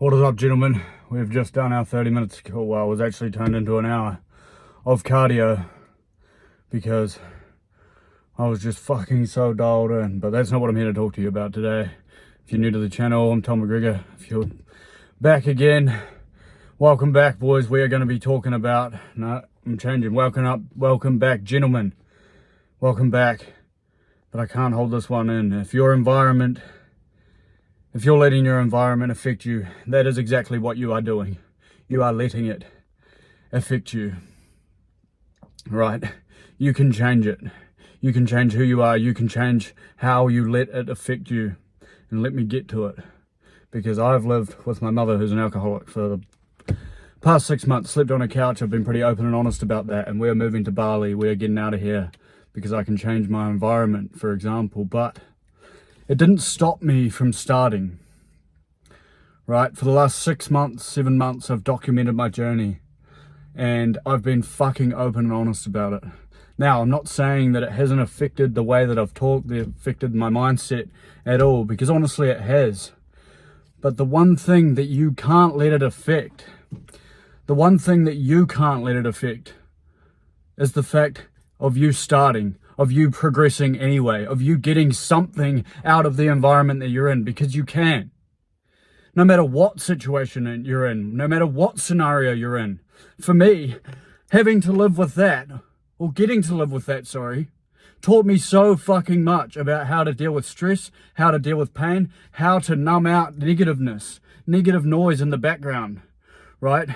What is up, gentlemen? We've just done our 30 minutes, well, it was actually turned into an hour of cardio because I was just fucking so dialed in. But that's not what I'm here to talk to you about today. If you're new to the channel, I'm Tom McGregor. If you're back again, welcome back, boys. We are going to be talking about, no, I'm changing, welcome back, gentlemen. Welcome back. But I can't hold this one in. If you're letting your environment affect you, that is exactly what you are doing. You are letting it affect you. Right? You can change it. You can change who you are. You can change how you let it affect you. And let me get to it. Because I've lived with my mother, who's an alcoholic, for the past 6 months. Slept on a couch. I've been pretty open and honest about that. And we're moving to Bali. We're getting out of here because I can change my environment, for example. But it didn't stop me from starting, right? For the last 6 months, 7 months, I've documented my journey and I've been fucking open and honest about it. Now, I'm not saying that it hasn't affected the way that I've talked, it affected my mindset at all, because honestly it has. But the one thing that you can't let it affect, is the fact of you starting, of you progressing anyway, of you getting something out of the environment that you're in, because you can. No matter what situation you're in, no matter what scenario you're in. For me, having to live with that, or getting to live with that, taught me so fucking much about how to deal with stress, how to deal with pain, how to numb out negativeness, negative noise in the background, right?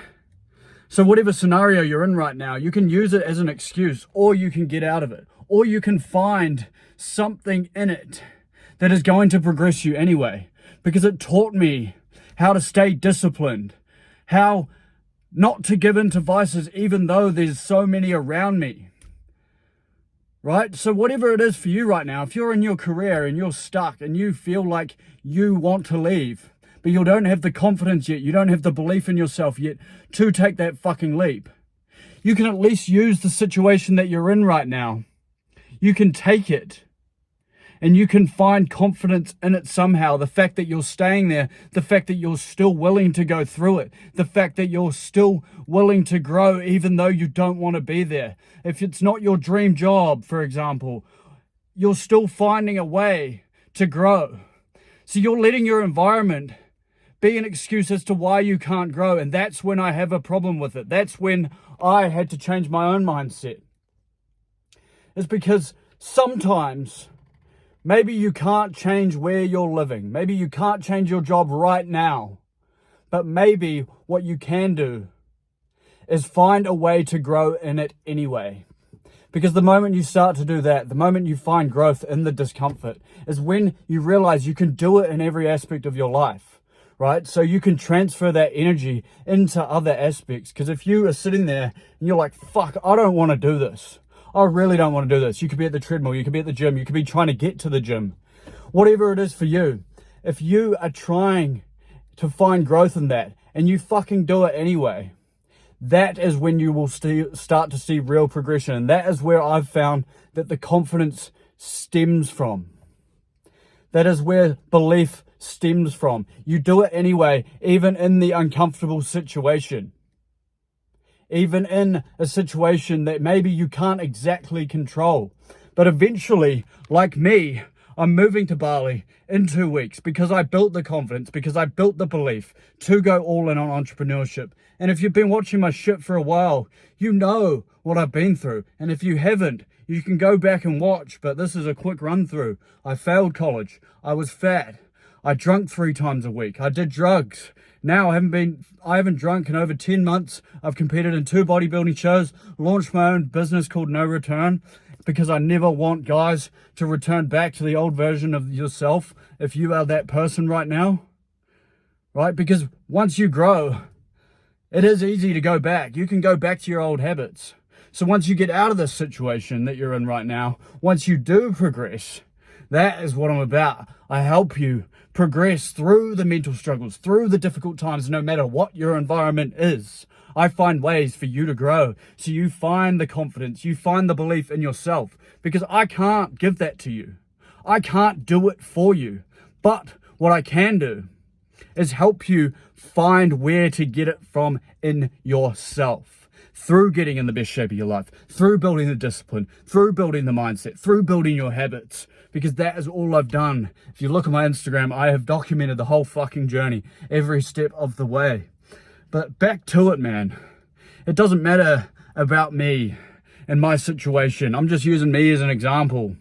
So whatever scenario you're in right now, you can use it as an excuse, or you can get out of it. Or you can find something in it that is going to progress you anyway. Because it taught me how to stay disciplined, how not to give in to vices even though there's so many around me. Right? So whatever it is for you right now, if you're in your career and you're stuck and you feel like you want to leave, but you don't have the confidence yet, you don't have the belief in yourself yet to take that fucking leap, you can at least use the situation that you're in right now. You can take it and you can find confidence in it somehow. The fact that you're staying there, the fact that you're still willing to go through it, the fact that you're still willing to grow even though you don't want to be there. If it's not your dream job, for example, you're still finding a way to grow. So you're letting your environment be an excuse as to why you can't grow. And that's when I have a problem with it. That's when I had to change my own mindset. It's because sometimes maybe you can't change where you're living. Maybe you can't change your job right now. But maybe what you can do is find a way to grow in it anyway. Because the moment you start to do that, the moment you find growth in the discomfort, is when you realize you can do it in every aspect of your life, right? So you can transfer that energy into other aspects. Because if you are sitting there and you're like, fuck, I don't want to do this. I really don't want to do this. You could be at the treadmill, you could be at the gym, you could be trying to get to the gym. Whatever it is for you, if you are trying to find growth in that and you fucking do it anyway, that is when you will start to see real progression. And that is where I've found that the confidence stems from. That is where belief stems from. You do it anyway, even in the uncomfortable situation. Even in a situation that maybe you can't exactly control. But eventually, like me, I'm moving to Bali in 2 weeks because I built the confidence, because I built the belief to go all in on entrepreneurship. And if you've been watching my shit for a while, you know what I've been through. And if you haven't, you can go back and watch, but this is a quick run through. I failed college. I was fat. I drank 3 times a week. I did drugs. Now I haven't drunk in over 10 months. I've competed in 2 bodybuilding shows, launched my own business called NoReturn, because I never want guys to return back to the old version of yourself if you are that person right now, right? Because once you grow, it is easy to go back. You can go back to your old habits. So once you get out of this situation that you're in right now, once you do progress, that is what I'm about. I help you progress through the mental struggles, through the difficult times, no matter what your environment is. I find ways for you to grow. So you find the confidence, you find the belief in yourself, because I can't give that to you. I can't do it for you. But what I can do is help you find where to get it from in yourself, through getting in the best shape of your life, through building the discipline, through building the mindset, through building your habits, because that is all I've done. If you look at my Instagram, I have documented the whole fucking journey, every step of the way. But back to it, man. It doesn't matter about me and my situation. I'm just using me as an example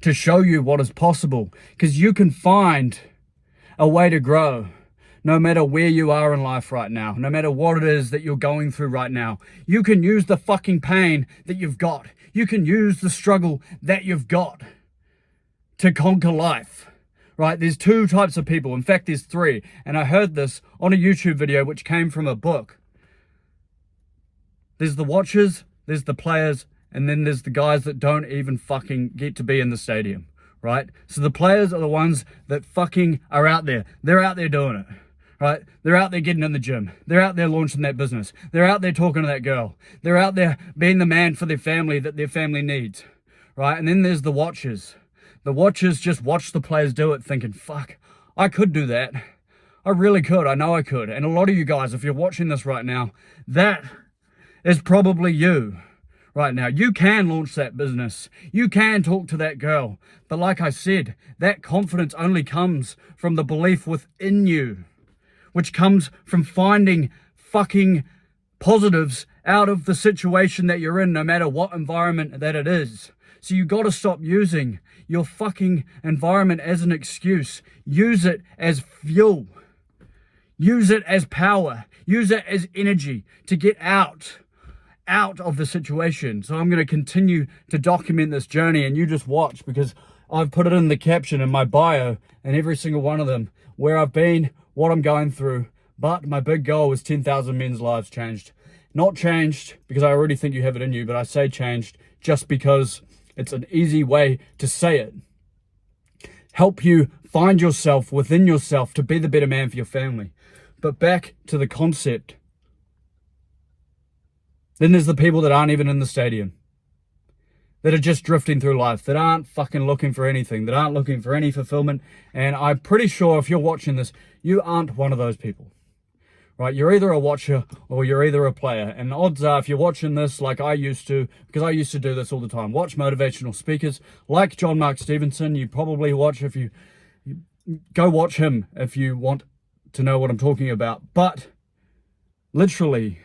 to show you what is possible, because you can find a way to grow no matter where you are in life right now, no matter what it is that you're going through right now. You can use the fucking pain that you've got. You can use the struggle that you've got to conquer life, right? There's two types of people. In fact, there's three. And I heard this on a YouTube video, which came from a book. There's the watchers, there's the players, and then there's the guys that don't even fucking get to be in the stadium, right? So the players are the ones that fucking are out there. They're out there doing it, right? They're out there getting in the gym. They're out there launching that business. They're out there talking to that girl. They're out there being the man for their family that their family needs, right? And then there's the watchers. The watchers just watch the players do it thinking, fuck, I could do that. I really could. I know I could. And a lot of you guys, if you're watching this right now, that is probably you right now. You can launch that business. You can talk to that girl. But like I said, that confidence only comes from the belief within you, which comes from finding fucking positives out of the situation that you're in, no matter what environment that it is. So you got to stop using your fucking environment as an excuse. Use it as fuel. Use it as power. Use it as energy to get out of the situation. So I'm going to continue to document this journey, and you just watch, because I've put it in the caption in my bio and every single one of them, where I've been, what I'm going through. But my big goal was 10,000 men's lives changed. Not changed because I already think you have it in you, but I say changed just because it's an easy way to say it. Help you find yourself within yourself to be the better man for your family. But back to the concept. Then there's the people that aren't even in the stadium, that are just drifting through life, that aren't fucking looking for anything, that aren't looking for any fulfillment. And I'm pretty sure if you're watching this, you aren't one of those people, right? You're either a watcher or you're either a player. And odds are, if you're watching this like I used to, because I used to do this all the time, watch motivational speakers like John Mark Stevenson. You probably watch, if you go watch him if you want to know what I'm talking about. But literally,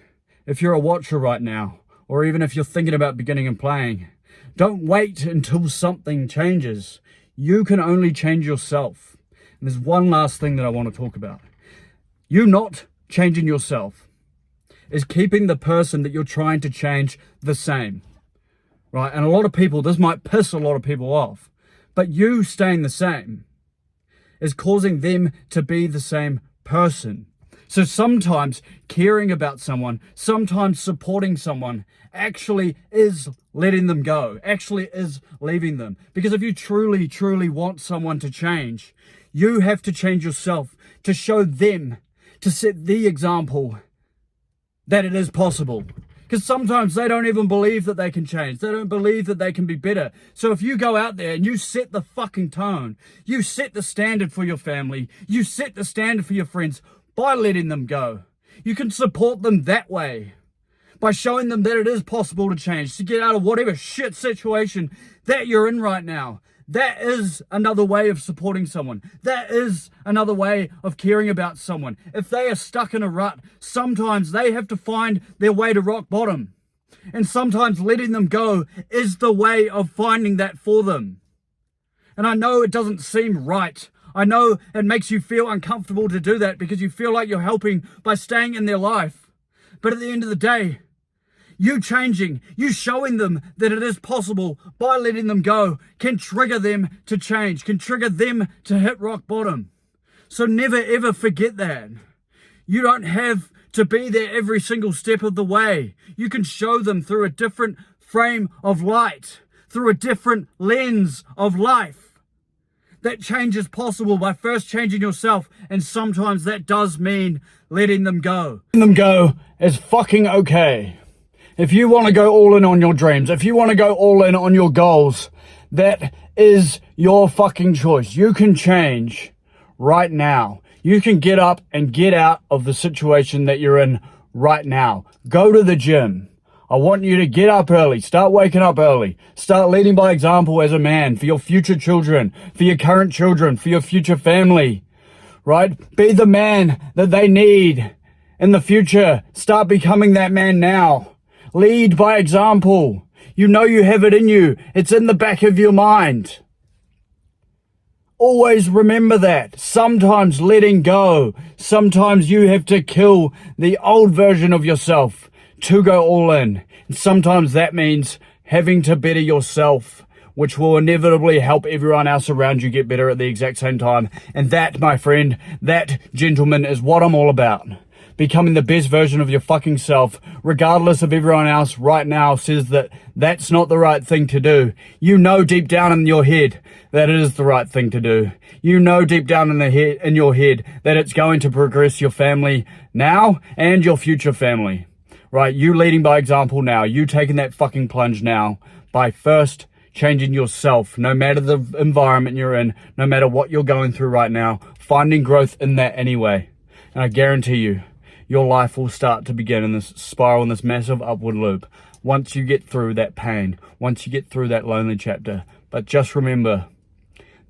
if you're a watcher right now, or even if you're thinking about beginning and playing, don't wait until something changes. You can only change yourself. And there's one last thing that I want to talk about. You not changing yourself is keeping the person that you're trying to change the same, right? And a lot of people, this might piss a lot of people off, but you staying the same is causing them to be the same person. So sometimes caring about someone, sometimes supporting someone actually is letting them go, actually is leaving them. Because if you truly, truly want someone to change, you have to change yourself to show them, to set the example that it is possible. Because sometimes they don't even believe that they can change. They don't believe that they can be better. So if you go out there and you set the fucking tone, you set the standard for your family, you set the standard for your friends, by letting them go. You can support them that way, by showing them that it is possible to change, to get out of whatever shit situation that you're in right now. That is another way of supporting someone. That is another way of caring about someone. If they are stuck in a rut, sometimes they have to find their way to rock bottom. And sometimes letting them go is the way of finding that for them. And I know it doesn't seem right. I know it makes you feel uncomfortable to do that because you feel like you're helping by staying in their life. But at the end of the day, you changing, you showing them that it is possible by letting them go can trigger them to change, can trigger them to hit rock bottom. So never ever forget that. You don't have to be there every single step of the way. You can show them through a different frame of light, through a different lens of life. That change is possible by first changing yourself, and sometimes that does mean letting them go. Letting them go is fucking okay. If you want to go all in on your dreams, if you want to go all in on your goals, that is your fucking choice. You can change right now. You can get up and get out of the situation that you're in right now. Go to the gym. I want you to get up early. Start waking up early. Start leading by example as a man for your future children, for your current children, for your future family, right? Be the man that they need in the future. Start becoming that man now. Lead by example. You know you have it in you. It's in the back of your mind. Always remember that. Sometimes letting go. Sometimes you have to kill the old version of yourself to go all in. And sometimes that means having to better yourself, which will inevitably help everyone else around you get better at the exact same time. And that, my friend, that, gentleman, is what I'm all about. Becoming the best version of your fucking self, regardless of everyone else right now says that that's not the right thing to do. You know deep down in your head that it is the right thing to do. You know deep down in your head that it's going to progress your family now and your future family. Right? You leading by example now. You taking that fucking plunge now by first changing yourself, no matter the environment you're in, no matter what you're going through right now, finding growth in that anyway. And I guarantee you, your life will start to begin in this spiral, in this massive upward loop. Once you get through that pain, once you get through that lonely chapter. But just remember,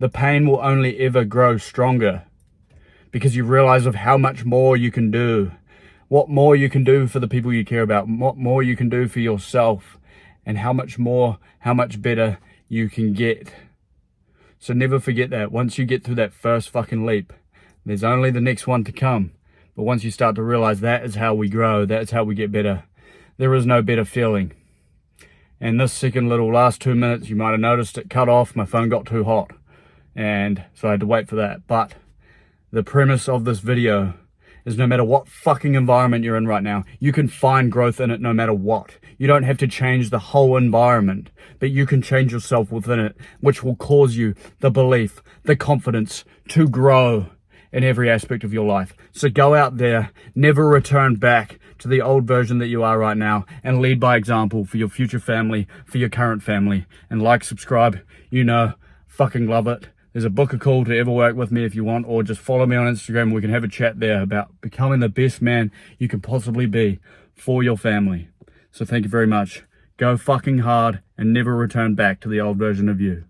the pain will only ever grow stronger because you realize of how much more you can do, what more you can do for the people you care about, what more you can do for yourself, and how much more, how much better you can get. So never forget that. Once you get through that first fucking leap, there's only the next one to come. But once you start to realize that is how we grow, that's how we get better, there is no better feeling. And this second little last 2 minutes, you might have noticed it cut off. My phone got too hot. And so I had to wait for that. But the premise of this video is no matter what fucking environment you're in right now, you can find growth in it no matter what. You don't have to change the whole environment, but you can change yourself within it, which will cause you the belief, the confidence to grow in every aspect of your life. So go out there, never return back to the old version that you are right now, and lead by example for your future family, for your current family. And like, subscribe, you know, fucking love it. There's a booker call to ever work with me if you want, or just follow me on Instagram. We can have a chat there about becoming the best man you can possibly be for your family. So thank you very much. Go fucking hard and never return back to the old version of you.